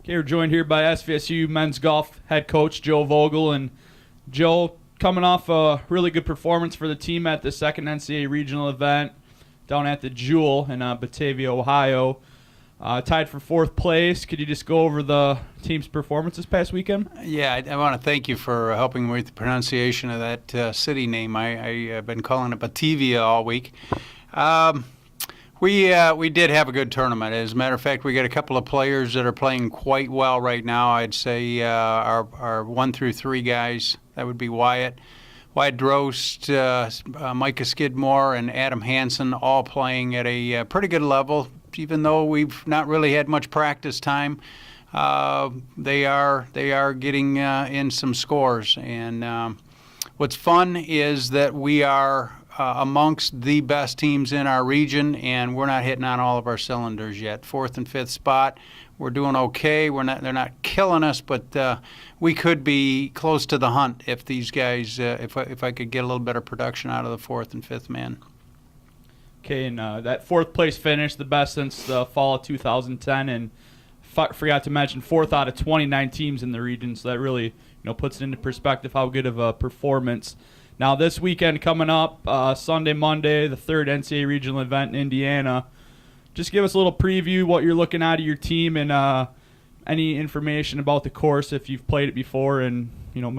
Okay, we're joined here by SVSU men's golf head coach Joe Vogel. And Joe, coming off a really good performance for the team at the second NCAA regional event down at the Jewel in Batavia, Ohio. Tied for fourth place. Could you just go over the team's performance this past weekend? Yeah, I want to thank you for helping me with the pronunciation of that city name. I've been calling it Batavia all week. We did have a good tournament. As a matter of fact, we got a couple of players that are playing quite well right now. I'd say our 1 through 3 guys, that would be Wyatt Drost, Micah Skidmore, and Adam Hansen, all playing at a pretty good level. Even though we've not really had much practice time, they are getting in some scores. And what's fun is that we are amongst the best teams in our region, and we're not hitting on all of our cylinders yet. 4th and 5th spot, we're doing okay. They're not killing us, but we could be close to the hunt if these guys, if I could get a little better production out of the 4th and 5th man. Okay, and that fourth place finish, the best since the fall of 2010, and forgot to mention 4th out of 29 teams in the region, so that really puts it into perspective how good of a performance. Now this weekend coming up, Sunday, Monday, the 3rd NCAA regional event in Indiana. Just give us a little preview what you're looking at of your team and any information about the course if you've played it before and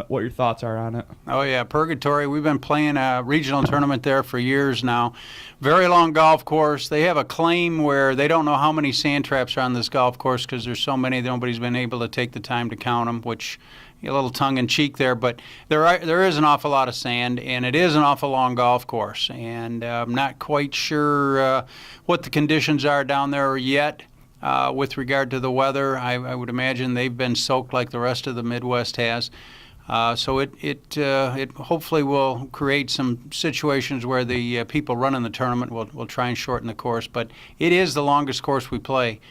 what your thoughts are on it. Oh yeah, Purgatory. We've been playing a regional tournament there for years now. Very long golf course. They have a claim where they don't know how many sand traps are on this golf course because there's so many that nobody's been able to take the time to count them, which a little tongue-in-cheek there, but there is an awful lot of sand, and it is an awful long golf course, and I'm not quite sure what the conditions are down there yet. With regard to the weather, I would imagine they've been soaked like the rest of the Midwest has. So it hopefully will create some situations where the people running the tournament will try and shorten the course. But it is the longest course we play.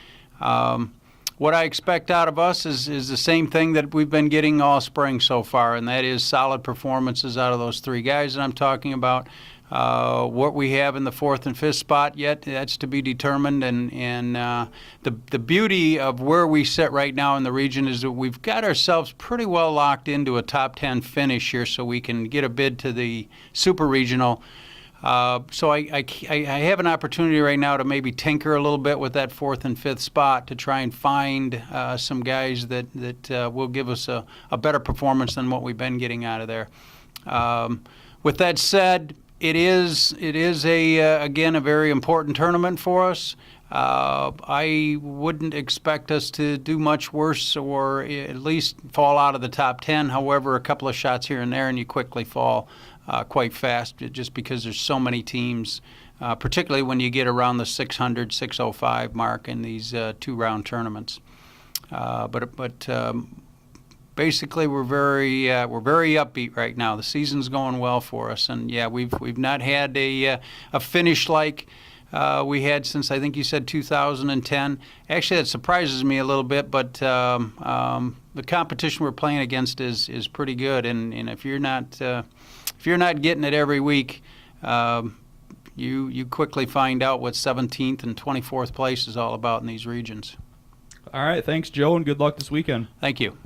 What I expect out of us is the same thing that we've been getting all spring so far, and that is solid performances out of those 3 guys that I'm talking about. What we have in the 4th and 5th spot yet, that's to be determined. And the beauty of where we sit right now in the region is that we've got ourselves pretty well locked into a top 10 finish here so we can get a bid to the super regional. So I have an opportunity right now to maybe tinker a little bit with that 4th and 5th spot to try and find some guys that will give us a better performance than what we've been getting out of there. With that said, it is again a very important tournament for us. I wouldn't expect us to do much worse or at least fall out of the top 10. However, a couple of shots here and there and you quickly fall quite fast just because there's so many teams, particularly when you get around the 600, 605 mark in these 2-round tournaments. But basically, we're very upbeat right now. The season's going well for us, and yeah, we've not had a finish like we had since I think you said 2010. Actually, that surprises me a little bit, but the competition we're playing against is pretty good, and if you're not getting it every week, you quickly find out what 17th and 24th place is all about in these regions. All right, thanks, Joe, and good luck this weekend. Thank you.